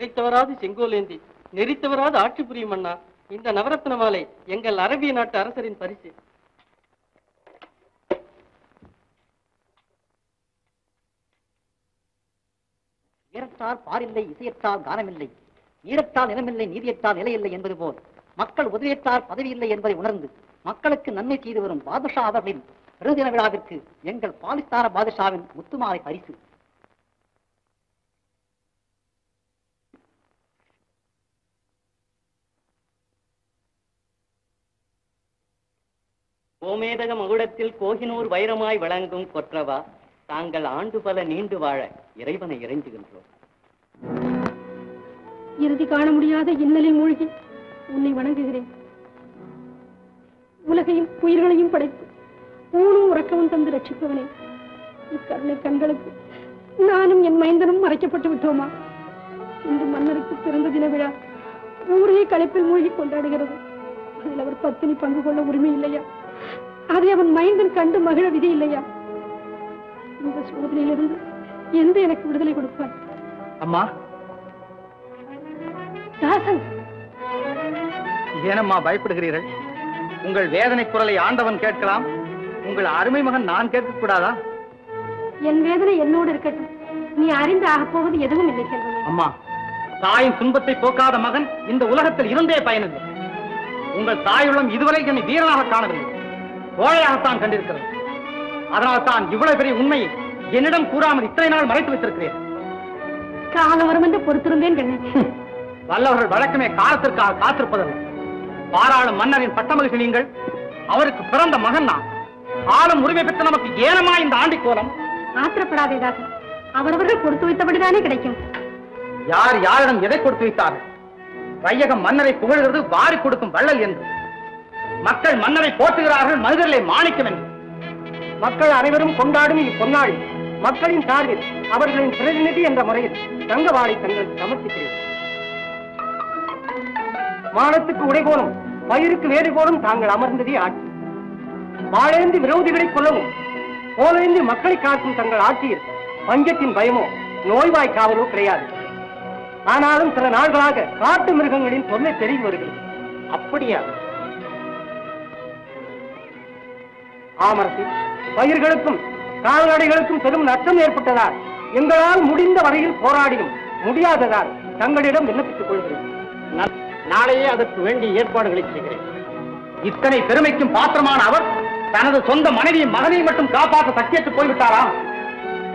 நினைத்தவராது செங்கோலேந்தி நெறித்தவராது ஆட்சி புரியும் அண்ணா. இந்த நவரத்ன மாலை எங்கள் அரபிய நாட்டு அரசரின் பரிசு. உயரத்தால் பாரில்லை, இசையத்தால் கானமில்லை, நீரத்தால் நிலமில்லை, நீதியத்தால் நிலையில்லை என்பது போல் மக்கள் உதவியத்தால் பதவியில்லை என்பதை உணர்ந்து மக்களுக்கு நன்மை செய்து வரும் பாதுஷா அவர்களின் பெருதின விழாவிற்கு எங்கள் பாகிஸ்தான பாதுஷாவின் முத்துமாலை பரிசு. கோமேதக மகுடத்தில் கோஹினூர் வைரமாய் வழங்கும் கொற்றவா, தாங்கள் ஆண்டு பல நீண்டு வாழ இறைவனை இறைஞ்சுகின்றோம். இறுதி காண முடியாத இன்னலில் மூழ்கி உன்னை வணங்குகிறேன். உலகையும் உயிர்களையும் படைத்து ஊனும் உறக்கவும் தந்து ரட்சிப்பவனே, இக்கருணை கண்களுக்கு நானும் என் மைந்தனும் மறைக்கப்பட்டு விட்டோமா? இன்று மன்னருக்கு பிறந்த தின விழா ஊரே களைப்பில் மூழ்கி கொண்டாடுகிறது. அதில் அவர் பத்தினி பங்கு கொள்ள உரிமை இல்லையா? அதை அவன் மைந்தன் கண்டு மகிழ விதி இல்லையா? இந்த சோதனையிலிருந்து எந்த எனக்கு விடுதலை கொடுப்பார்? அம்மா, தாசன், ஏனம்மா பயப்படுகிறீர்கள்? உங்கள் வேதனை குரலை ஆண்டவன் கேட்கலாம், உங்கள் அருமை மகன் நான் கேட்கக்கூடாதா? என் வேதனை என்னோடு இருக்கட்டும். நீ அறிந்து ஆகப் போவது எதுவும் இல்லை செல்வமே. அம்மா, தாயின் துன்பத்தை போக்காத மகன் இந்த உலகத்தில் இருந்தே பயனில்லை. உங்கள் தாயுள்ளம் இதுவரை என்னை வீரனாக காணவில்லை, கோழையாகத்தான் கண்டிருக்கிறது. அதனால் தான் இவ்வளவு பெரிய உண்மையை என்னிடம் கூறாமல் இத்தனை நாள் மறைத்து வைத்திருக்கிறேன். காலம் வரும் என்று பொறுத்திருந்தேன் கண்ணே. வல்லவர்கள் வழக்கமே காலத்திற்காக காத்திருப்பதல்ல. பாராளும் மன்னரின் பட்டமகிழ்ச்சி நீங்கள். அவருக்கு பிறந்த மகன் நான். ஆளும் உரிமை பெற்ற நமக்கு ஏனமா இந்த ஆண்டி கோலம்? ஆத்திரப்படாதே தாசன், அவரவர்கள் கொடுத்து வைத்தபடிதானே கிடைக்கும். யார் யாரிடம் எதை கொடுத்து வைத்தார்கள்? வையகம் மன்னரை புகழ்கிறது வாரி கொடுக்கும் வள்ளல் என்று. மக்கள் மன்னரை போற்றுகிறார்கள் மனிதர்களை மாணிக்கம் என்று. மக்கள் அனைவரும் கொண்டாடும் இப்பொன்னாடி மக்களின் சார்பில் அவர்களின் பிரதிநிதி என்ற முறையில் தங்கவாளை தங்களுக்கு சமர்ப்பிக்கிறேன். மானத்துக்கு உடைகோலும் பயிருக்கு வேறுகோலும் தாங்கள் அமர்ந்ததே ஆட்சி. வாழேந்தி விரோதிகளை கொல்லவும் போலேந்தி மக்களை காக்கும் தங்கள் ஆட்சியில் பஞ்சத்தின் பயமோ நோய்வாய் காவலோ கிடையாது. ஆனாலும் சில நாள்களாக காட்டு மிருகங்களின் தொல்லை பெருகி வருகிறது. அப்படியா? ஆமரசி, பயிர்களுக்கும் கால்நடைகளுக்கும் பெரும் நஷ்டம் ஏற்பட்டதால் எங்களால் முடிந்த வரையில் போராடியும் முடியாததால் தங்களிடம் விண்ணப்பித்துக் கொள்கிறேன். நாளையே அதற்கு வேண்டிய ஏற்பாடுகளை செய்கிறேன். இத்தனை பெருமைக்கும் பாத்திரமான அவர் தனது சொந்த மனைவியும் மகனையும் மட்டும் காப்பாற்ற சக்தியற்று போய்விட்டாரா?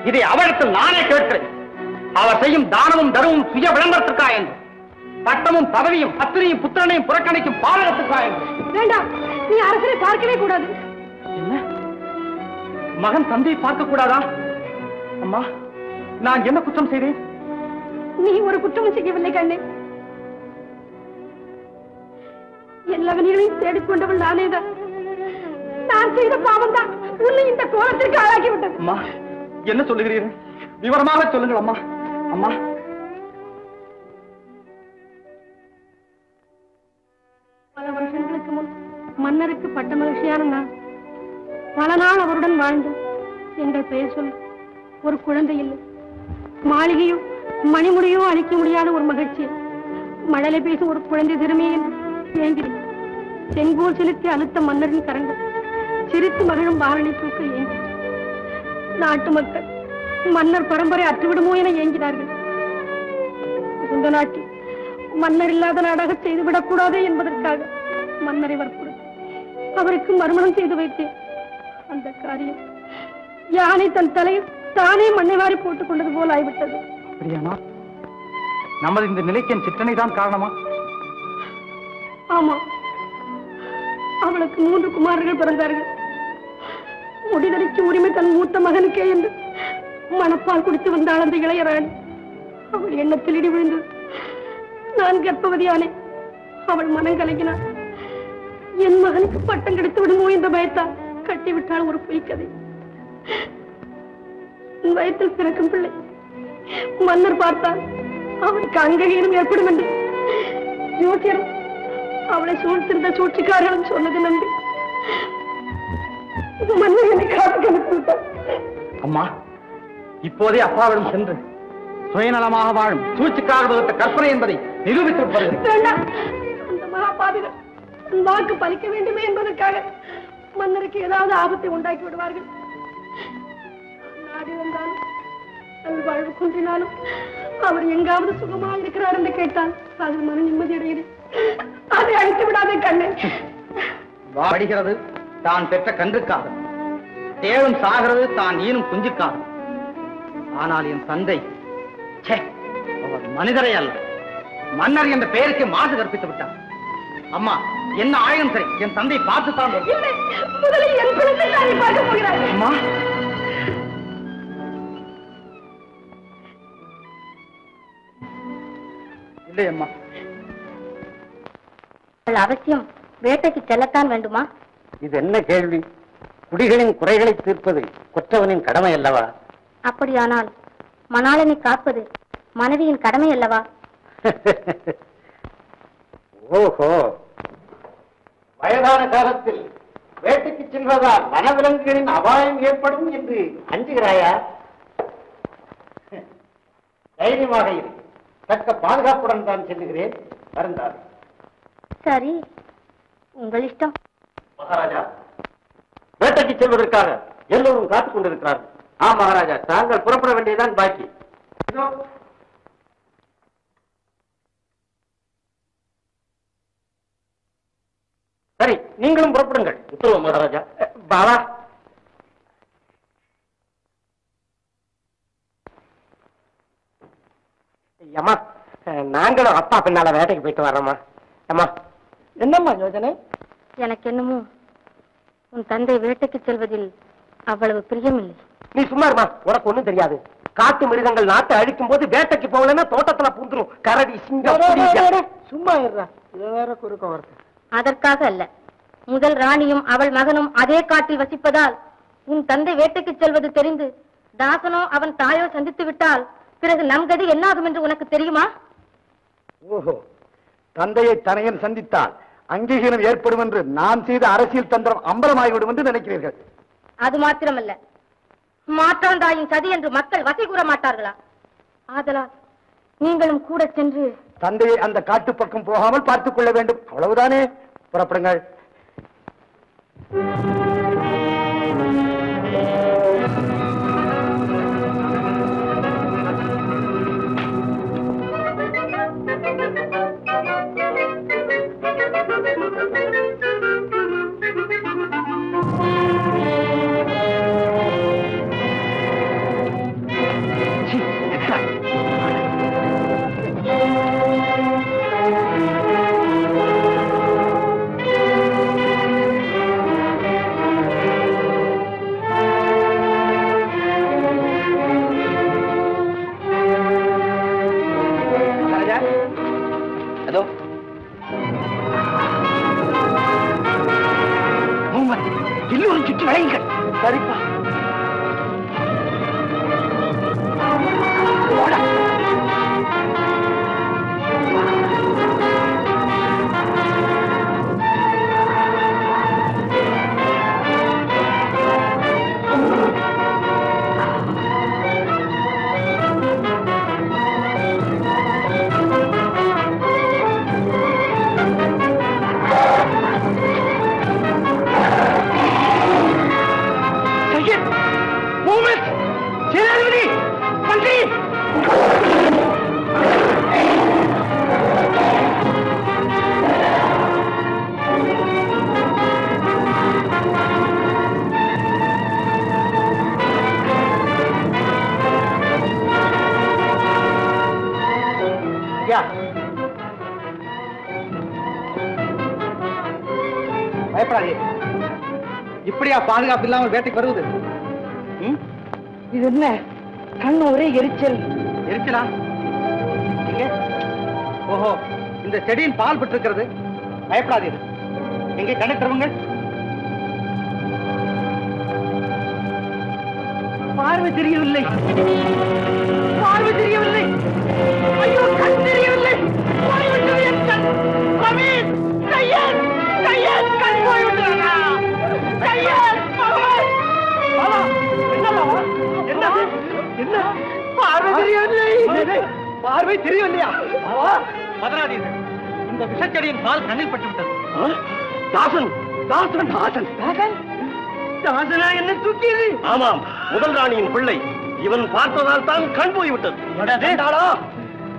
இதை அவரிடத்தில் நானே கேட்கிறேன். அவர் செய்யும் தானமும் தர்மமும் சுய விளம்பரத்திற்கா என்று, பட்டமும் பதவியும் பத்திரியும் புத்திரனையும் புறக்கணிக்கும் பாலகத்திற்கா என்று. வேண்டாம், நீ அரசரை பார்க்கவே கூடாது. என்ன, மகன் தந்தையை பார்க்க கூடாதா? அம்மா, நான் என்ன குற்றம் செய்தேன்? நீ ஒரு குற்றமும் செய்யவில்லை கண்ணே. எல்லாவனையும் தேடிக்கொண்டவள் நானேதான். நான் செய்த பாவம் தான் உன்னை இந்த கோலத்திற்கு ஆளாக்கிவிட்டது. அம்மா, என்ன சொல்லுகிறீர்கள்? விவரமாக சொல்லுங்கள் அம்மா. அம்மா, பல வருஷங்களுக்கு முன் மன்னருக்கு பட்ட மகிழ்ச்சியான நான் பல நாள் அவருடன் வாழ்ந்து எங்கள் பெயர் சொல்லி ஒரு குழந்தை இல்லை, மாளிகையோ மணிமுடியோ அழிக்க முடியாத ஒரு மகிழ்ச்சி, மழலை பேசும் ஒரு குழந்தை திறமையே என்று ஏங்கினேன். செங்கோல் செலுத்தி அழுத்த மன்னரின் கரங்கள் சிரித்து மகிழும் பாரணி தூக்க ஏங்கி நாட்டு மக்கள் மன்னர் பரம்பரை அற்றுவிடுமோ என ஏங்கினார்கள். இந்த நாட்டில் மன்னர் இல்லாத நாடாக செய்துவிடக் கூடாது என்பதற்காக மன்னரை வற்புறுத்தி அவருக்கு மறுமணம் செய்து வைத்தேன். அந்த காரியம் யானை தன் தலையில் தானே மண்ணை வாரி போட்டுக் கொண்டது போல் ஆய்விட்டது. அப்படியானா நமது இந்த நிலைக்கு என் சிற்றனை தான் காரணமா? ஆமா, அவளுக்கு 3 குமாரர்கள் பிறந்தார்கள். முடிதலைக்கு உரிமை தன் மூத்த மகனுக்கே என்று மணப்பால் குடித்து வந்தாள் அந்த இளையராணி. அவள் எண்ணத்தில் இடி விழுந்தது. நான் கர்ப்பவதியானே. அவள் மனம் கலங்கினாள். என் மகனுக்கு பட்டம் கிடைத்து விடுமோ என்ற பயத்தால் கட்டிவிட்டாள் ஒரு பொய்க்கதை. வயத்தில் பிறக்கும் பிள்ளை மன்னர் பார்த்தால் அவனுக்கு அங்ககீனம் ஏற்படும் என்று ஜோசியரும் அவளை சூழ்த்திருந்த சூழ்ச்சிக்காரர்களும் சொன்னது நம்பி மன்னர் என்னை காத்து அனுப்பிவிட்டார். அம்மா, இப்போதே அப்பாவிடம் சென்று சுயநலமாக வாழும் சூழ்ச்சிக்காக வகுத்த கற்பனை என்பதை நிரூபித்திருப்பது. வேண்டாம். அந்த மகாபாவிகள் வாக்கு பலிக்க வேண்டுமே என்பதற்காக மன்னருக்கு ஏதாவது ஆபத்தை உண்டாக்கி விடுவார்கள். நாடு வந்தாலும் நல்வாழ்வு குன்றினாலும் அவர் எங்காவது சுகமாக இருக்கிறார் என்று கேட்டால் அது மன நிம்மதி அடைகிறேன். அதை அழித்து விடாதே கண்ணே. வாடுகிறது தான் பெற்ற கன்றுக்காக, தேவம் சாகிறது தான் ஈனும் குஞ்சுக்காக. ஆனால் என் தந்தை அவர் மனிதரே அல்ல, மன்னர் என்ற பெயருக்கு மாசு கற்பித்து விட்டார். அம்மா, என்ன ஆயுதம் சரி, என் தந்தை பார்த்துத்தான். முதலில் என் குழந்தை தானே பார்க்க போகிறார். அம்மா, இல்லை அம்மா. அவசியம் வேட்டைக்கு செல்லத்தான் வேண்டுமா? இது என்ன கேள்வி? குடிகளின் குறைகளை தீர்ப்பது கொற்றவனின் கடமை அல்லவா? அப்படியானால் மணாளனை காப்பது மனைவியின் கடமை அல்லவா? ஓஹோ, வயதான காலத்தில் வேட்டைக்கு செல்வதால் வனவிலங்குகளின் அபாயம் ஏற்படும் என்று அஞ்சுகிறாயா? தைரியமாக இரு, தக்க பாதுகாப்புடன் தான் செல்லுகிறேன், வருந்தாது. சரி, உங்கள் இஷ்டம். மகாராஜா, வேட்டைக்கு செல்வதற்காக எல்லோரும் காத்துக் கொண்டிருக்கிறார்கள். ஆம் மகாராஜா, தாங்கள் புறப்பட வேண்டியதுதான் பாக்கி. சரி, நீங்களும் புறப்படுங்கள். உத்தரவு மகாராஜா. பாபா, அம்மா, நாங்களும் அப்பா பின்னால வேட்டைக்கு போயிட்டு வர்றோம்மா. அம்மா, என்னம்மா யோசனை? எனக்கு என்னமோ உன் தந்தை வேட்டைக்கு செல்வதில் அவ்வளவு பிரியமில்லை. நீ சும்மா இருமா, உனக்கு ஒண்ணும் தெரியாது. காட்டு மிருகங்கள் நாட்டை அழிக்கும் போது வேட்டைக்கு போகலன்னா தோட்டத்துல பூந்துரும். கரடி, சிங்கம். சும்மா இருறா, இது வேற குறுக்க வருது. அதற்காக அல்ல, முதல் ராணியும் அவள் மகனும் அதே காட்டில் வசிப்பதால் உன் தந்தை வேட்டைக்கு செல்வது தெரிந்து தாசனோ அவன் தாயோ சந்தித்து விட்டால் பிறகு நம் கதி என்னாகும் என்று உனக்கு தெரியுமா? ஓஹோ, தந்தையை தனையன் சந்தித்தால் அங்கீகாரம் ஏற்படும் என்று நான் செய்த அரசியல் தந்திரம் அம்பலமாகிவிடும் என்று நினைக்கிறீர்கள்? அது மாத்திரமல்ல, மாற்றாந்தாயின் சதி என்று மக்கள் வசை கூற மாட்டார்களா? ஆதலால் நீங்களும் கூட சென்று தந்தையை அந்த காட்டு பக்கம் போகாமல் பார்த்துக் கொள்ள வேண்டும். அவ்வளவுதானே? புறப்படுங்கள். எல்லோரும் சுற்றி வளையுங்கள். சரிப்பா. பயப்படாதே. இப்படியா பாதுகாப்பு இல்லாமல் வேட்டைக்கு வருவது? இது என்ன கண் ஒரே எரிச்சல். எரிச்சலா? ஓஹோ, இந்த செடியின் பால் பெற்றிருக்கிறது. பயப்படாதீர்கள். எங்கே கண்ணை தருவங்க? பார்வை தெரியவில்லை, பார்வை தெரியவில்லை. ஐயோ, கண் தெரியவில்லை. போய்விட்டது என் கண். அமீன், கையன், கையன், கண் போய்விட்டதா? கையன், பகவான். பாலா, என்ன பாலா? என்ன? என்ன? பார்வை தெரியவில்லை. பார்வை தெரியவில்லையா? பதறாதீர்கள். இந்த விஷச்செடியின் பால் கண்ணில் பட்டு விட்டது. தாசன், தாசன், தாசன், தாசன், தாசனா என்ன தூக்கியது? ஆமாம், முதல் ராணியின் பிள்ளை. இவன் பார்த்ததால் தான் கண் போய்விட்டது.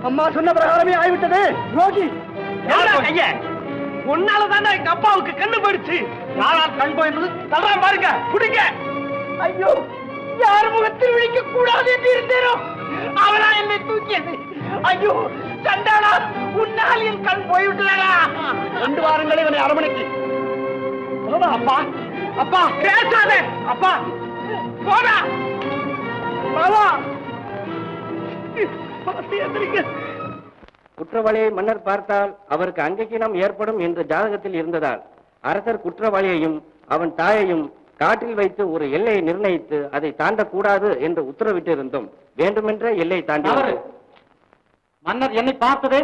அம்மா சொன்ன பிரகாரமே ஆகிவிட்டது. ரோகி, கைய உன்னாலதான் எங்க அப்பாவுக்கு கண்ணு போயிடுச்சு. யாரால் கண் போயிருந்தது? தவறாம பாருங்க, குடிங்க. ஐயோ, யார் முகத்தில் விழிக்க கூடாது என்று இருந்தேனோ அவனா என்னை தூக்கியது. ஐயோ சண்டாளா, உன்னால் என் கண் போய்விட்டதா? 2 வாரங்களே இவனை அரமணைக்கு. அப்பா, அப்பா பேசாதே. அப்பா போடா. பாலா, குற்றவாளியை மன்னர் பார்த்தால் அவருக்கு அங்ககீனம் ஏற்படும் என்று ஜாதகத்தில் இருந்ததால் அரசர் குற்றவாளியையும் அவன் தாயையும் காட்டில் வைத்து ஒரு எல்லையை நிர்ணயித்து அதை தாண்டக்கூடாது என்று உத்தரவிட்டிருந்தும் வேண்டுமென்ற எல்லை தாண்டி மன்னர் என்னை பார்த்தது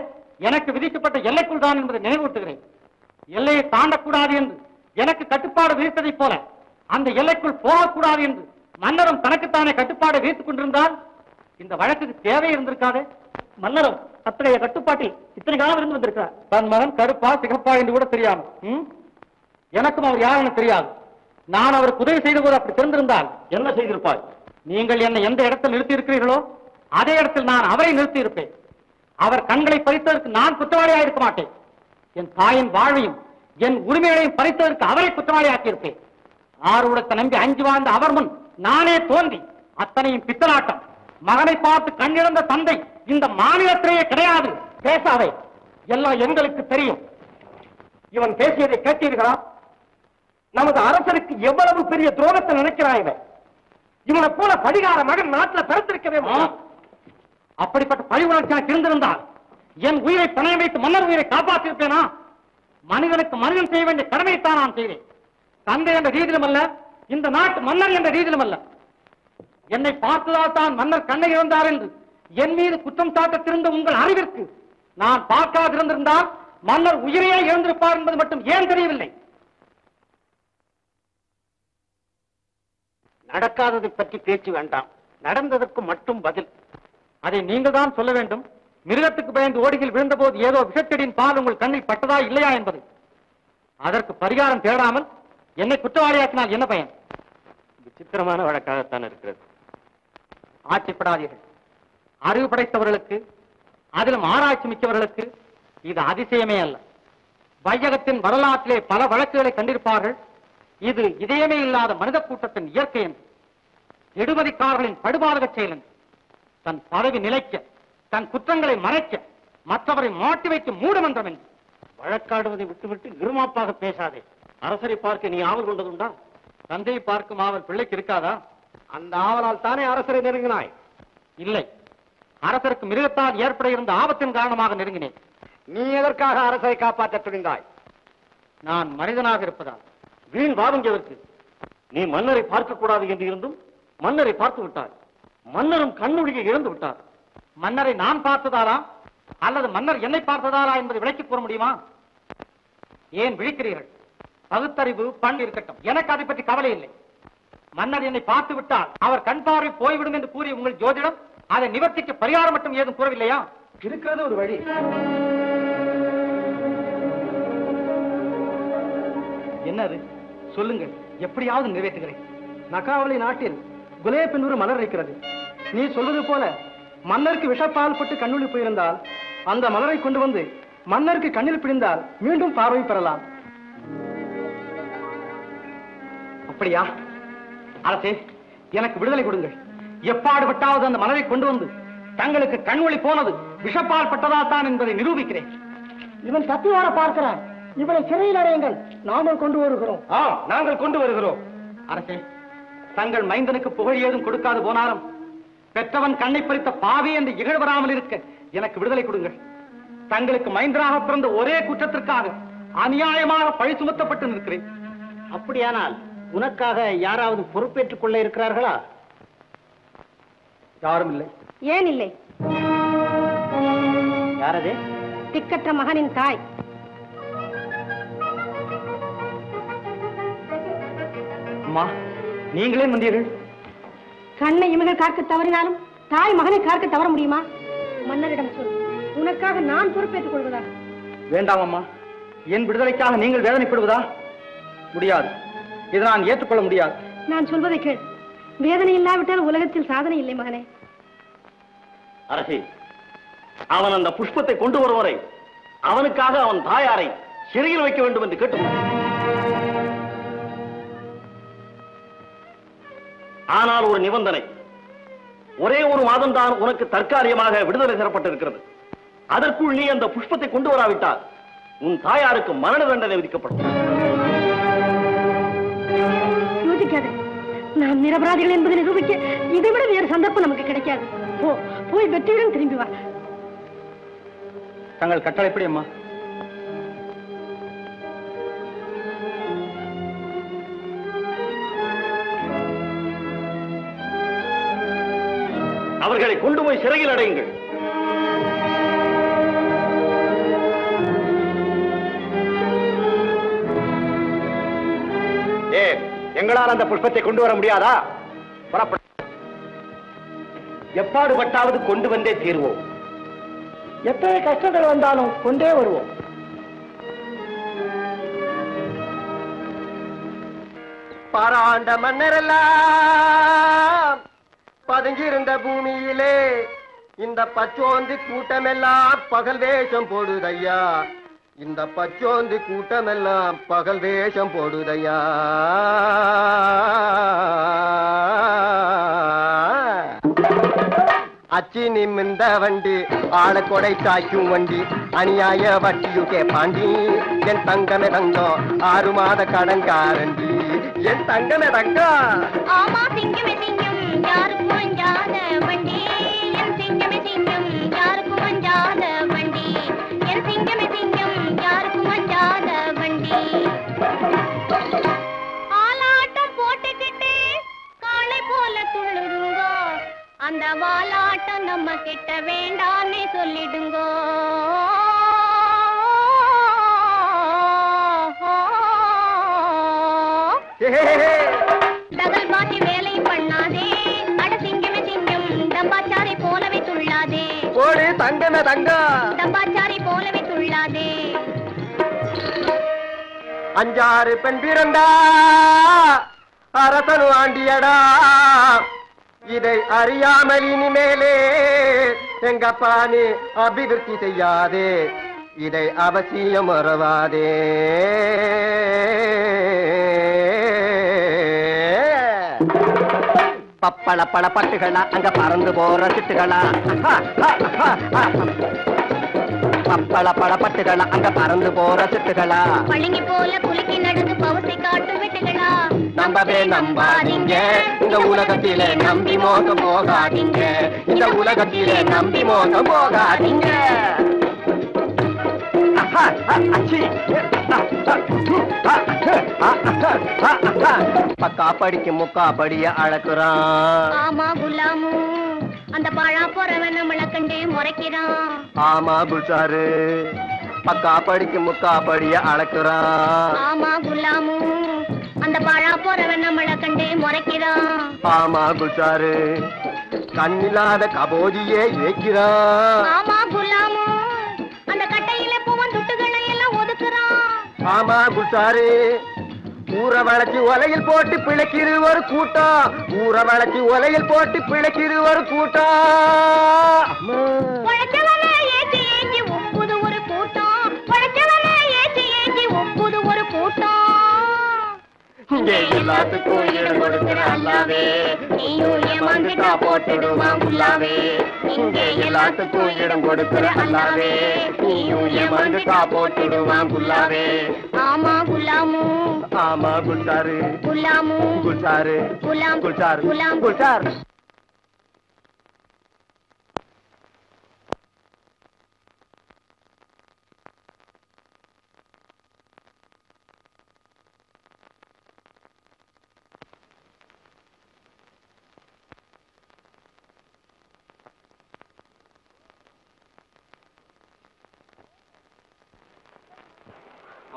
எனக்கு விதிக்கப்பட்ட எல்லைக்குள் தான் என்பதை நினைவூட்டுகிறேன். எல்லையை தாண்டக்கூடாது என்று எனக்கு கட்டுப்பாடு விதித்ததைப் போல அந்த எல்லைக்குள் போகக்கூடாது என்று மன்னரும் தனக்குத்தானே கட்டுப்பாடு விதித்துக் கொண்டிருந்தால் இந்த வழக்குக்கு தேவை இருந்திருக்காது. மன்னரும் அத்தகைய கட்டுப்பாட்டில் இத்தனை காலம் இருந்து வந்திருக்கிறார். தன் மகன் கருப்பா சிகப்பா என்று கூட தெரியாமல் எனக்கும் அவர் யார் என தெரியாது. நான் அவருக்கு உதவி செய்த போது அப்படி தெரிந்திருந்தால் என்ன செய்திருப்பாய்? நீங்கள் என்னை எந்த இடத்தில் நிறுத்தி இருக்கிறீர்களோ அதே இடத்தில் நான் அவரை நிறுத்தி இருப்பேன். அவர் கண்களை பறித்ததற்கு நான் குற்றவாளியாக இருக்க மாட்டேன். என் தாயின் வாழ்வையும் என் உரிமைகளையும் பறித்ததற்கு அவரை குற்றவாளியாக்கி இருப்பேன். ஆர்வத்தை நம்பி அஞ்சு வாழ்ந்த அவர் முன் நானே தோன்றி அத்தனையும் பித்தலாட்டம். மகனை பார்த்து கண்ணிழந்த தந்தை இந்த மாநிலத்திலேயே கிடையாது. பேசாதே, எல்லாம் எங்களுக்கு தெரியும். இவன் பேசியதை கேட்டீர்களா? நமது அரசருக்கு எவ்வளவு பெரிய துரோகத்தை நினைக்கிறான் இவன். இவனை போல படிகார மகன் நாட்டில் பிறந்திருக்கவே அப்படிப்பட்ட பழி உணர்ச்சி எனக்கு இருந்திருந்தால் என் உயிரை பணைய வைத்து மன்னர் உயிரை காப்பாற்றிருப்பேனா? மனிதனுக்கு மனிதன் செய்ய வேண்டிய கடமையைத்தான் நான் செய்தேன். தந்தை என்ற ரீதியிலும் அல்ல, இந்த நாட்டு மன்னர் என்ற ரீதியிலும் அல்ல. என்னை பார்த்ததால் தான் மன்னர் கண்ணை இழந்தார் என்று என் மீது குற்றம் சாட்ட திருந்த உங்கள் அறிவிற்கு நான் பார்க்காதிருந்திருந்தால் மன்னர் உயிரையே இழந்திருப்பார் என்பது மட்டும் ஏன் தெரியவில்லை? நடக்காததை பற்றி பேச்சு வேண்டாம், நடந்ததற்கு மட்டும் பதில். அதை நீங்கள் தான் சொல்ல வேண்டும். மிருகத்துக்கு பயந்து ஓடியில் விழுந்த போது ஏதோ விஷச்செடியின் பால் உங்கள் கண்ணில் பட்டதா இல்லையா என்பது. அதற்கு பரிகாரம் தேடாமல் என்னை குற்றவாளியாக்கினால் என்ன பயன்? விசித்திரமான வழக்காகத்தான் இருக்கிறது. ஆட்சிப்படாதீர்கள். அறிவு படைத்தவர்களுக்கு, அதிலும் ஆராய்ச்சி மிக்கவர்களுக்கு இது அதிசயமே அல்ல. வையகத்தின் வரலாற்றிலே பல வழக்குகளை கண்டிருப்பார்கள். இது இதயமே இல்லாத மனித கூட்டத்தின் இயற்கை என்று, எடுமதிக்காரர்களின் படுபாதக செயல் என்று, தன் பதவி நிலைக்க, தன் குற்றங்களை மறைக்க, மற்றவரை மாட்டி வைத்து மூடமன்றம் என்று. வழக்காடுவதை விட்டுவிட்டு இருமாப்பாக பேசாதே. அரசரை பார்க்க நீ ஆவல் கொண்டதுண்டா? தந்தையை பார்க்கும் ஆவல் பிள்ளைக்கு இருக்காதா? அந்த ஆவலால் தானே அரசரை நெருங்கினாய். இல்லை, அரசருக்கு மிருகத்தால் ஏற்பட இருந்த ஆபத்தின் காரணமாக நெருங்கினேன். நீ எதற்காக அரசரை காப்பாற்ற துணிந்தாய்? நான் மனிதனாக இருப்பதால். வீண் வாதங்கியதற்கு. நீ மன்னரை பார்க்க கூடாது என்று இருந்தும் மன்னரை பார்த்து விட்டாய். மன்னரும் கண்ணுடைய இழந்து விட்டார். மன்னரை நான் பார்த்ததாலா அல்லது மன்னர் என்னை பார்த்ததாலா என்பதை விளக்கி கூற முடியுமா? ஏன் விழிக்கிறீர்கள்? பகுத்தறிவு பண் இருக்கட்டும், எனக்கு அதை பற்றி கவலை இல்லை. மன்னர் என்னை பார்த்து விட்டால் அவர் கண் பார்வை போய்விடும் என்று கூறிய உங்கள் ஜோதிடம் அதை நிவர்த்திக்கு பரிகாரம் மட்டும் ஏதும் கூறவில்லையா? இருக்கிறது ஒரு வழி. என்னது? சொல்லுங்கள், எப்படியாவது நிறைவேற்றுகிறேன். நகாவளி நாட்டில் குலேப் என்று மலர் இருக்கிறது. நீ சொல்வது போல மன்னருக்கு விஷப்பால் பட்டு கண்ணுளி போயிருந்தால் அந்த மலரை கொண்டு வந்து மன்னருக்கு கண்ணில் பிடிந்தால் மீண்டும் பார்வை பெறலாம். அப்படியா? அரசே, எனக்கு விடுதலை கொடுங்கள். எப்பாடுபட்டாவது அந்த மலரை கொண்டு வந்து தங்களுக்கு கண்வழி போனது விஷப்பால் பட்டதால் தான் என்பதை நிரூபிக்கிறேன். இவன் தப்பி வர பார்க்கிறான். இவனை சிறையில் அடையுங்கள். நாமல் கொண்டு வருகிறோம். ஆம், நாங்கள் கொண்டு வருகிறோம். அரசே, தங்கள் மைந்தனுக்கு புகழ் ஏதும் கொடுக்காது போனாலும் பெற்றவன் கண்ணை பறித்த பாவி என்று இகழ்வராமல் இருக்க எனக்கு விடுதலை கொடுங்கள். தங்களுக்கு மைந்தனாக பிறந்த ஒரே குற்றத்திற்காக அநியாயமாக பழி சுமத்தப்பட்டு நிற்கிறேன். அப்படியானால் உனக்காக யாராவது பொறுப்பேற்றுக் கொள்ள இருக்கிறார்களா? யாரும் இல்லை. ஏன் இல்லை? யாரது? திக்கற்ற மகனின் தாய். அம்மா, நீங்களே வந்தீர்கள். கண்ணை இமைகள் காக்க தவறினாலும் தாய் மகனை காக்க தவற முடியுமா? மன்னரிடம் சொல், உனக்காக நான் பொறுப்பேற்றுக் கொள்வதா? வேண்டாம் அம்மா, என் விடுதலைக்காக நீங்கள் வேதனைப்படுவதா? முடியாது, இதை நான் ஏற்றுக்கொள்ள முடியாது. நான் சொல்வதை கேள். வேதனை இல்லாவிட்டால் உலகத்தில் சாதனை இல்லை மகனே. அரசி, அவன் அந்த புஷ்பத்தை கொண்டு வரும் வரை அவனுக்காக அவன் தாயாரை சிறையில் வைக்க வேண்டும் என்று கேட்டுக்கொண்டான். ஆனால் ஒரு நிபந்தனை. ஒரே ஒரு மாதம் தான் உனக்கு தற்காலிகமாக விடுதலை தரப்பட்டிருக்கிறது. அதற்குள் நீ அந்த புஷ்பத்தை கொண்டு வராவிட்டால் உன் தாயாருக்கு மரண தண்டனை விதிக்கப்படும். யோசிக்காதே, நாம் நிரபராதிகள் என்பதை நிரூபிக்க இதைவிட வேறு சந்தர்ப்பம் நமக்கு கிடைக்காது. போய் வெற்றியுடன் திரும்பி வா. தங்கள் கட்டளைப்படி அம்மா. அவர்களை கொண்டு போய் சிறையில் அடையுங்கள். எங்களால் அந்த புஷ்பத்தை கொண்டு வர முடியாதா? எப்பாடுபட்டாவது கொண்டு வந்தே தீர்வோம். எத்தனை கஷ்டங்கள் வந்தாலும் கொண்டே வருவோம். பாராண்ட மன்னரெல்லாம் பதுங்கியிருந்த பூமியிலே இந்த பச்சோந்தி கூட்டமெல்லாம் பகல் வேஷம் போடுதையா. இந்த பச்சோந்தி கூட்டமெல்லாம் பகல் வேஷம் போடுதையா. அச்சி நிமிந்த வண்டி ஆள கொடை சாய்க்கும் வண்டி அநியாய வட்டியுக்கே பாண்டி. என் தங்கமே தங்கம் 6 மாத கடன்காரண்டி. என் தங்கமே தங்கம். ஆமா சிங்கமே சிங்கம் யாருக்கும் அஞ்சாத வண்டி. என் சிங்கமே சிங்கம் யாருக்கும் அஞ்சாத வண்டி. என் சிங்கமே சிங்கம் யாருக்கும் அஞ்சாத வண்டி. ஆலாட்டம் போட்டுக்கிட்டு காளை போல துள்ளுதுங்கோ. அந்த வாலாட்டம் நம்ம கிட்ட வேண்டான்னு சொல்லிடுங்கோ. தகல் பாத்தி வேலை பண்ணாதே. அட சிங்கமே சிங்கம் டம்பாச்சாரி போலவே துள்ளாதே. ஓடு தங்கமே தங்கம். டம்பாச்சாரி போலவே துள்ளாதே. 5 பெண் பிறந்தா அரசனு ஆண்டியடா. இதை அறியாமல் இனிமேலே எங்கப்பா நீ அபிவிருத்தி செய்யாதே. இதை அவசியம் மறவாதே. பப்பள பல பட்டுகளா அங்க பறந்து போற சிட்டுகளா. பப்பள பல பட்டுகளா அங்க பறந்து போற சிட்டுகளா. பழங்கி போல குலுக்கி நடந்து பவசை காட்டும் வெட்டுகளா. நம்பவே நம்பாதீங்க இந்த உலகத்திலே நம்பி மோசம் போகாதீங்க. இந்த உலகத்திலே நம்பி மோசம் போகாதீங்க. பக்கா படிக்கு முக்கா படிய அளக்குறான். ஆமா குலாமு அந்த பாழா போறவன் நம்மள கண்டு முறைக்கிறான். ஆமா குல்சாரு பக்கா படிக்கு முக்கா படிய அளக்குறான். ஆமா குலாமு அந்த பாழா போறவன் நம்மள கண்டு முறைக்கிறான். ஆமா குல்சாரு கண்ணில்லாத கபோதியே ஏக்கிறான். ஆமா குலாமு அந்த கட்டையில பூவன் துட்டுகளை எல்லாம் ஒதுக்குறான். ஆமா குல்சாரு ஊற வளைச்சி ஒலையில் போட்டு பிழைக்கிற ஒரு கூட்டம். ஊற வளைச்சி ஒலையில் போட்டு பிழைக்கிற ஒரு கூட்டம். உழைச்சவனை ஏற்றி ஏற்றி ஒப்புது ஒரு கூட்டம். உழைச்சவனை ஏற்றி ஏற்றி ஒப்புது ஒரு கூட்டம். இங்கே எல்லாத்துக்கும் இடம் கொடுக்கிற அல்லாவே நீயும் ஏமாந்துட்டா போட்டுடுவான் குல்லாவே இங்கே எல்லாத்துக்கும் இடம் கொடுக்கிற அல்லாவே நீயும் ஏமாந்துட்டா போட்டுடுவான் குல்லாவே ஆமா குலாமு ஆமா குல்சாரு குலாமு குல்சாரு குலாம் குல்சாரு குலாம் குல்சார்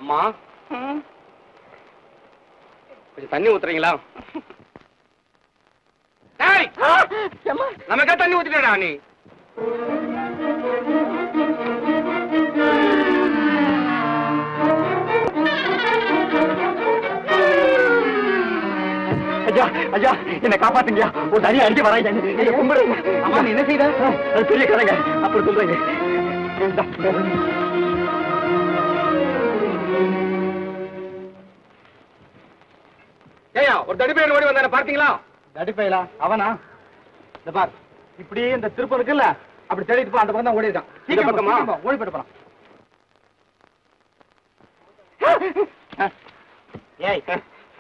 அம்மா கொஞ்சம் தண்ணி ஊத்துறீங்களா? நமக்கே தண்ணி ஊத்திட்டா நீ. ஐயா ஐயா என்ன காப்பாத்துங்க, ஒரு தனியா அடிக்க வராங்க. அம்மா நீ என்ன செய்த? அது பெரிய கதைங்க, அப்படி சொல்றீங்க. ஏயா ஒரு தடிப்பையன் ஓடி வந்தான பார்த்தீங்களா? தடிப்பையிலா அவனா? இந்த பார், இப்படி இந்த திருப்பம் இருக்குல்ல, அப்படி தேடிட்டு போ, அந்த பக்கம் தான் ஓடி இருக்கான். இந்த பக்கமா? ஓடி போயிட்டு போலாம். ஏய்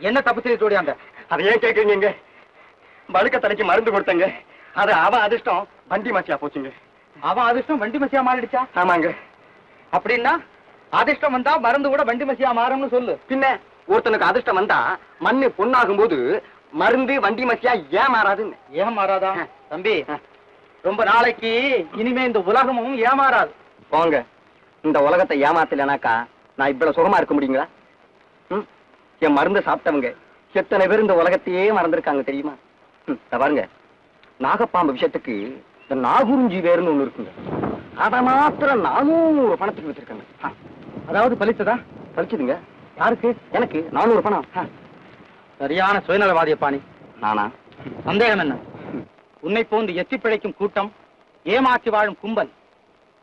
என்ன தப்பு செய்து ஓடியாங்க? அதை ஏன் கேக்குறீங்க? பழுக்க தலைக்கு மருந்து கொடுத்தங்க, அது அவன் அதிர்ஷ்டம் வண்டி மாசியா போச்சுங்க. அவன் அதிர்ஷ்டம் வண்டி மசியா மாறிடுச்சா? ஆமாங்க. அப்படின்னா அதிர்ஷ்டம் வந்தா மருந்து கூட வண்டி மசியா மாறும்னு சொல்லு. பின்ன ஒருத்தனுக்கு அதிர்ஷ்டம் வந்தா மண்ணு பொண்ணாகும் போது மருந்து வண்டி மசியா ஏன் மாறாதுன்னு. ஏன் மாறாதா? தம்பி ரொம்ப நாளைக்கு இனிமே இந்த உலகமும் ஏமாறாது. போங்க, இந்த உலகத்தை ஏமாத்தலனாக்கா நான் இவ்வளவு சுகமா இருக்க முடியுங்களா? என் மருந்து சாப்பிட்டவங்க எத்தனை பேர் இந்த உலகத்தையே மறந்துருக்காங்க தெரியுமா? பாருங்க, நாகப்பாம்பு விஷயத்துக்கு இந்த நாகுருஞ்சி வேறுன்னு ஒண்ணு இருக்குங்க, அதை மாத்திரம் 400 பணத்துக்கு வச்சிருக்காங்க. அதாவது பலித்ததா? பழிச்சுதுங்க. யாருக்கு? எனக்கு 400 பணம். சரியான சுயநலவாதியப்பா நீ. நானா? சந்தேகம் என்ன? உன்னை போன்று எச்சி பிழைக்கும் கூட்டம், ஏமாற்றி வாழும் கும்பல்,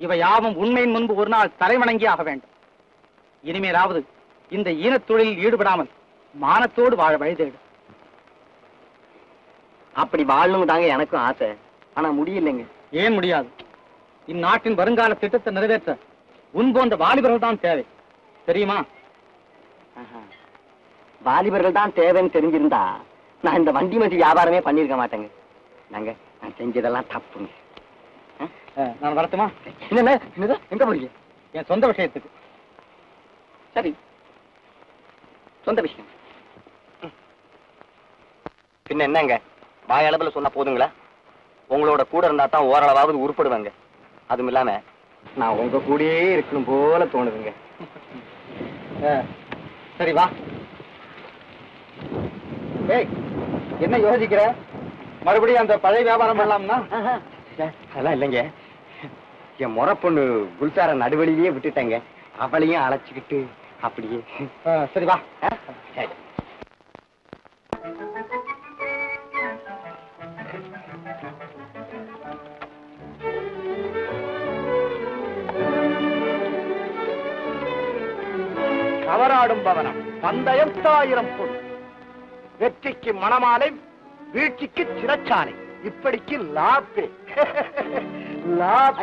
இவை யாவும் உண்மையின் முன்பு ஒரு நாள் தலைவணங்கி ஆக வேண்டும். இனிமேலாவது இந்த ஈனத் தொழிலில் ஈடுபடாமல் மானத்தோடு வாழ வழிதேடு. அப்படி வாழணும் தாங்க எனக்கும் ஆசை, ஆனா முடியலைங்க. ஏன் முடியாது? இந்நாட்டின் வருங்கால திட்டத்தை நிறைவேற்ற உன் போன்ற வாலிபர்கள் தான் தேவை, தெரியுமா? வாலிபர்கள் தான் தேவைன்னு தெரிஞ்சிருந்தா நான் இந்த வண்டி மதி வியாபாரமே பண்ணிருக்க மாட்டேங்க. நாங்க நான் செஞ்சதெல்லாம் தப்புங்க. நான் வரட்டுமா? என்னது? எங்க போறீங்க? என் சொந்த விஷயத்துக்கு. சரி, சொந்த விஷயம். பின்ன என்னங்க, வாயளவுல சொன்னா போதுங்களா? உங்களோட கூட இருந்தா தான் ஓரளவாவது உருப்படுவாங்க. அதுவும் இல்லாம நான் உங்க கூடயே இருக்கணும் போல தோணுதுங்க. சரி வா. ஏய், என்ன யோசிக்கிற? மறுபடியும் அந்த பழைய வியாபாரம் பண்ணலாம்னா? அதெல்லாம் இல்லைங்க, என் முறை பொண்ணு குல்சார நடுவழியே விட்டுட்டேங்க, அவளையும் அழைச்சிக்கிட்டு அப்படியே. சரி வா. சரி. கவராடும் பவனம், பந்தயம் 1000 பொன், வெற்றிக்கு மணமாலை, வீழ்ச்சிக்கு சிறைச்சாலை, இப்படிக்கு லாப்பே.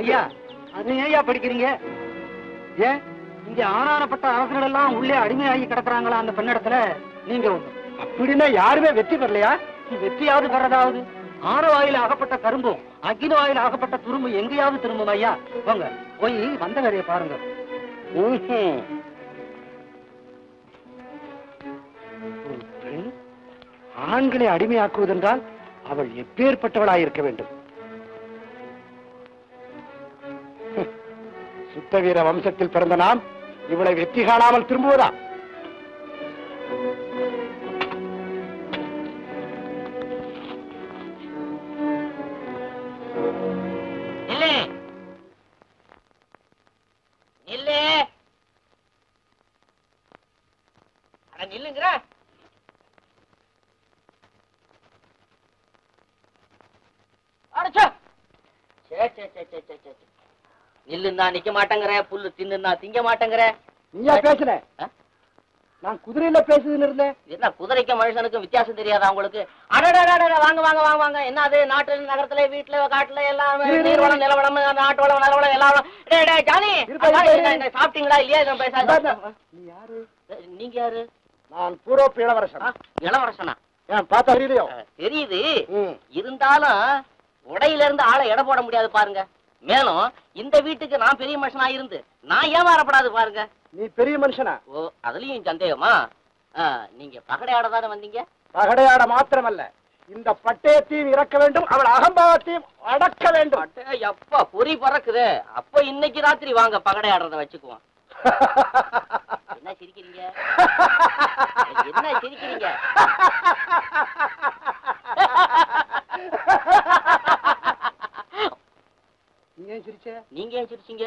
ஐயா, அது ஏயா படிக்கிறீங்க? ஏன் இங்க ஆனானப்பட்ட அரசர்கள் எல்லாம் உள்ளே அடிமையாகி கிடக்குறாங்களா அந்த பெண்ணிடத்துல? நீங்க ஒண்ணு. அப்படின்னா யாருமே வெற்றி பெறலையா? வெற்றியாவது பெறதாவது? ஆறு வாயில ஆகப்பட்ட கரும்பும் அக்கினி வாயில ஆகப்பட்ட துரும்பு எங்கேயாவது திரும்பும் ஐயா. போங்க போய் வந்த வேலையை பாருங்க. ஆண்களை அடிமையாக்குவதென்றால் அவள் எப்பேற்பட்டவளாயிருக்க வேண்டும்? சுத்த வீர வம்சத்தில் பிறந்த நாம் இவளை வெற்றி காணாமல் திரும்புவதா? நில்லுங்கிற. நில்லுன்னா நிக்க மாட்டேங்கிற, புல்லு தின்னுன்னா திங்க மாட்டேங்கிற. நீயா பேசுற? நான் குதிரையில பேசுதுன்னு இருந்தேன். என்ன குதிரைக்கும் மனுஷனுக்கும் வித்தியாசம் தெரியாதா உங்களுக்கு? அடடடடட வாங்க வாங்க வாங்க வாங்க. என்ன அது நாட்டு நகரத்துல வீட்டுல காட்டுல எல்லாம் நீர்வளம் நிலவளம் நாட்டு வளம் நிலவளம் எல்லாம். டேய் டேய் ஜானி சாப்பிட்டீங்களா இல்லையா? இதை பேசாத. நீ யாரு? நீங்க யாரு? நான் பூரோப்பு இளவரசன். இளவரசனா? பார்த்தா தெரியலையோ? தெரியுது. இருந்தாலும் உடையில இருந்து ஆளை எடை போட முடியாது பாருங்க. மேலும் இந்த வீட்டுக்கு நான் பெரிய மனுஷனா இருந்து நான் ஏமாறப்படாது பாருங்க. நீ பெரிய மனுஷனா? ஓ, அதுலயும் சந்தேகமா? நீங்க பகடையாட தானே வந்தீங்க? பகடையாட மாத்திரமல்ல, இந்த பட்டயத்தையும் இறக்க வேண்டும், அவள் அகம்பாவத்தையும் அடக்க வேண்டும். அப்பா பொறி பறக்குது. அப்ப இன்னைக்கு ராத்திரி வாங்க பகடையாடுறத வச்சுக்குவோம். என்ன சிரிக்கிறீங்க? என்ன சிரிக்கிறீங்க? நீங்க ஏன் சிரிச்ச? நீங்க ஏன் சிரிச்சீங்க?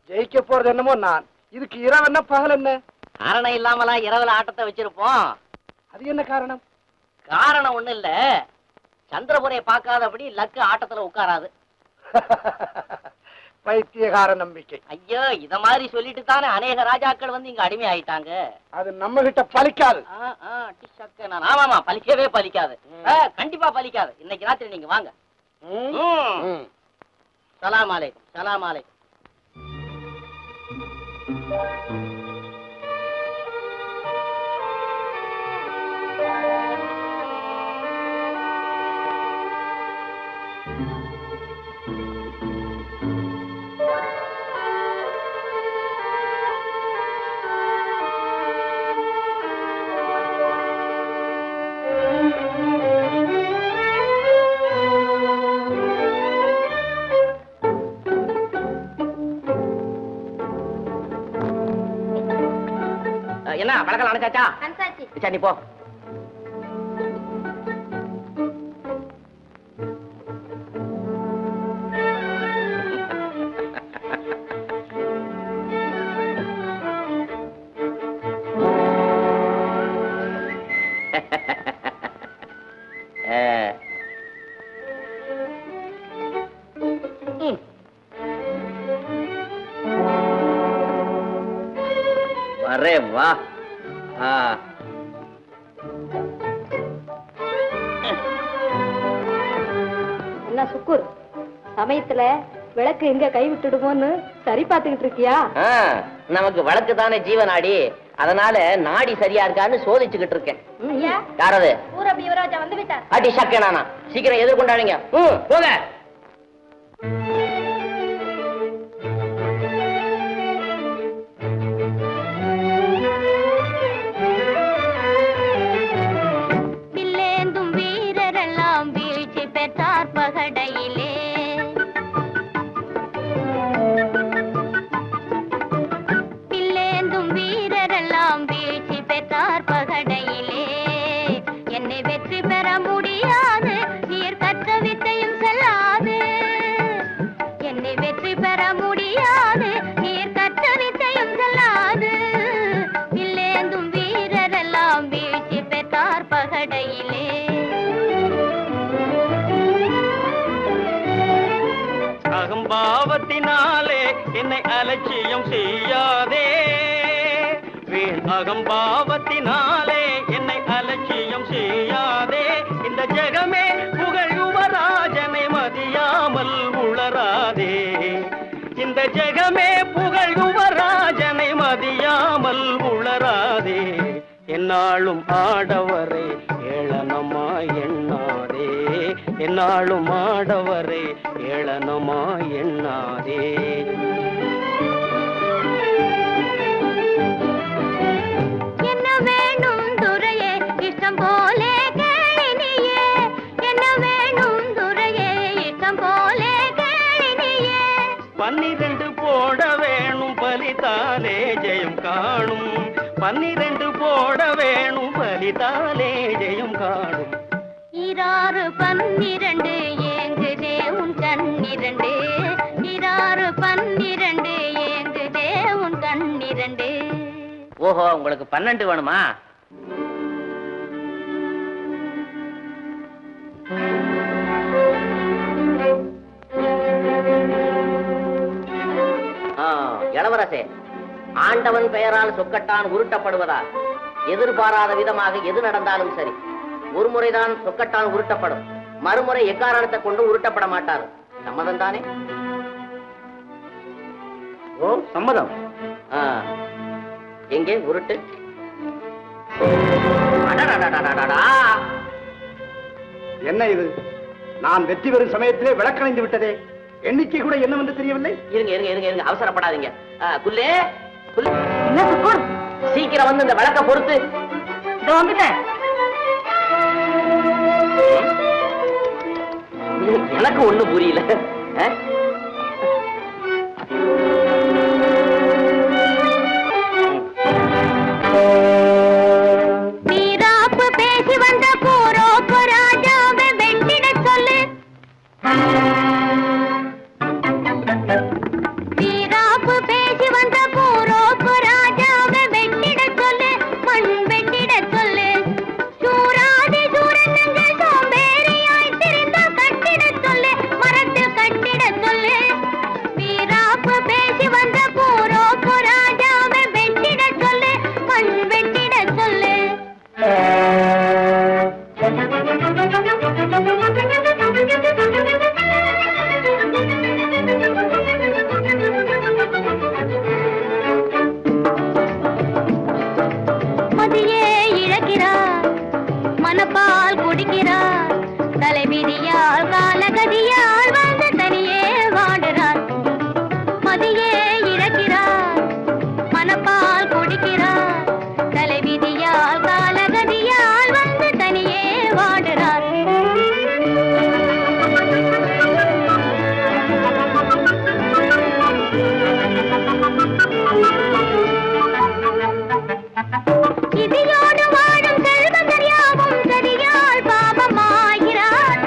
ஜெயிக்க போறது என்னமோ நான். இதுக்கு இரவு என்ன பகல் என்ன? காரணம் இல்லாமலாம் இரவுல ஆட்டத்தை வச்சிருப்போம். அது என்ன காரணம்? காரணம் ஒண்ணு இல்ல, சந்திரபுரையை பார்க்காதபடி லக்கு ஆட்டத்துல உட்காராது. பைத்தியகார நம்பிக்கை. ஐயோ, இத மாதிரி சொல்லிட்டு தானே அநேக ராஜாக்கள் வந்து இங்க அடிமை ஆயிட்டாங்க. அது நம்ம கிட்ட பலிக்காது. ஆமாமா, பலிக்கவே பலிக்காது. கண்டிப்பா பலிக்காது. இன்னைக்கு ராத்திரி நீங்க வாங்க. சலாம் அலைக்கும். சலாம் அலைக்கும். என்ன வழக்கம் அனுச்சாச்சா? சரி நீ போ. அரே வா. என்ன சுக்குர், சமயத்துல விளக்கு எங்க கை விட்டுடுமோன்னு சரி பார்த்துக்கிட்டு இருக்கியா? நமக்கு வழக்கு தானே ஜீவநாடி, அதனால நாடி சரியா இருக்கான்னு சோதிச்சுக்கிட்டு இருக்கேன். யாரது? பூரப் யுவராஜா வந்து விட்டார். அடி சக்கேனானா, சீக்கிரம் எதிர்கொண்டாடுங்க. போங்க. பகடையிலே பில்லேந்தும் வீரரெல்லாம் வீழ்ச்சி பெற்றார் பகடையிலே. என்னை வெற்றி பெற முடியாது, நீர் கற்ற வித்தையும் செல்லாது. என்னை வெற்றி பெற முடியாது, நீர் கற்ற வித்தையும் செல்லாது. பில்லேந்தும் வீரரெல்லாம் வீழ்ச்சி பெற்றார் பகடையிலே. அகம்பாவத்தினாலே என்னை அலட்சியம் செய்யாதே. வீண் அகம்பாவத்தினாலே என்னை அலட்சியம் செய்யாதே. இந்த ஜெகமே புகழ் யுவராஜனை மதியாமல் உளராதே. இந்த ஜெகமே புகழ் யுவராஜனை மதியாமல் உளராதே. என்னாலும் ஆடவரை ஏளனமாய் எண்ணாதே. என்னாலும் ஆடவரை ஏளனமாய் எண்ணாதே. என்ன வேணும் துரையே, இஷ்டம் போலே கேளினியே. என்ன வேணும் துரையே, இஷ்டம் போலே கேளினியே. 12 போட வேணும், பலித்தாலே ஜெயம் காணும். 12 போட வேணும், பலித்தாலே ஜெயம் காணும். 12 12 ஏங்குதே உன் கண்ணிரண்டு. 12 12 ஏங்குதே உன் கண்ணிரண்டு. ஓஹோ, உங்களுக்கு 12 வேணுமா? இளவரசே, ஆண்டவன் பெயரால் சொக்கட்டான் உருட்டப்படுவதால் எதிர்பாராத விதமாக எது நடந்தாலும் சரி, ஒரு முறைதான் சொக்கட்டான் உருட்டப்படும், மறுமுறை எக்காரணத்தை கொண்டு உருட்டப்பட மாட்டார். சம்மதம் தானே? ஓ, சம்மதம். எங்கே உருட்டு? என்ன இது? நான் வெற்றி பெறும் சமயத்திலே விளக்கணைந்து விட்டதே. எண்ணிக்கை கூட என்னவென்று தெரியவில்லை. இருங்க இருங்க இருங்க இருங்க, அவசரப்படாதீங்க. குல்லே, சீக்கிரம் வந்து இந்த விளக்க பொறுத்து. எனக்கு ஒண்ணு புரியல. வீராப்பு பேசி வந்த போரோப்பு ராஜாவை வெட்டிட சொல்லு. வீராப்பு பேசி வந்த போரோப்பு ராஜாவை வெட்டிட சொல்லு, மண் வெட்டிட சொல்லு. சூராதி சூரன் சோம்பேறியாய் திரிந்த கட்டிட சொல்லு, மரத்தில் கட்டிட சொல்லு. வீராப்பு பேசி வந்த போரோப்பு ராஜாவை வெட்டிட சொல்லு, மண் வெட்டிட சொல்லு. மதியே இழக்கிறார், மனப்பால் குடிக்கிறார், தலைவிதியால் காலகதியால் வந்து தனியே வாடுறார். மதியே இழக்கிறார், மனப்பால் குடிக்கிறார், தலைவிதியால் காலகதியால் வந்து தனியே வாடுறார். இதியோடு வாடும் செல்வந்தர் யாவும் சரியால் பாவமாகிறார்.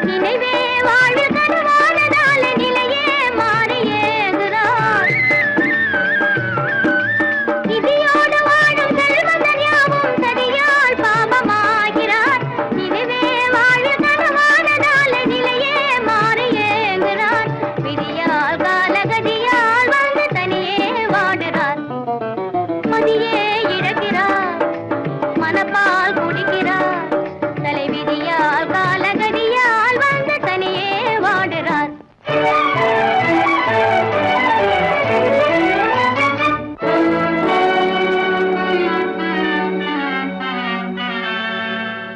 நினைவே வாழ்வில் கனவானதால நிலையே மாறி ஏகுறார். இதியோடு வாடும் செல்வந்தர் யாவும் சரியால் பாவமாகிறார். நினைவே வாழ்வில் கனவானதால நிலையே மாறி ஏகுறார். விதியால் காலகதியால் வந்து தனியே வாடுறார். மதியே இழக்கிறார், மனப்பால் குடிக்கிறார், தலைவிதியால் காலகதியால் வந்து தனியே வாடுறார்.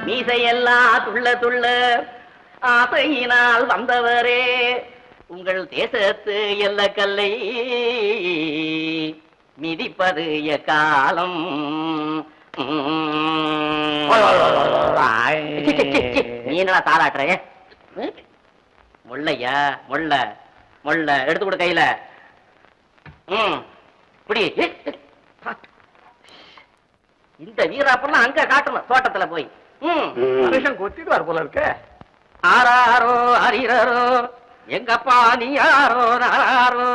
மீசையெல்லாம் துள்ள துள்ள ஆசையினால் வந்தவரே, உங்கள் தேசத்து எல்ல கல்லை மிதிப்பது எக்காலம். நீ என்னடா தாளாட்டுற? முள்ளையா? முள்ள முள்ள எடுத்து கொடு கையில. இப்படி இந்த வீராப்பெல்லாம் அங்க காட்டணும், தோட்டத்துல போய். மனுஷன் கொத்திடுவார் போல இருக்க. ஆராரோ அரிரரோ எங்கப்பா நீ யாரோ நாரோ.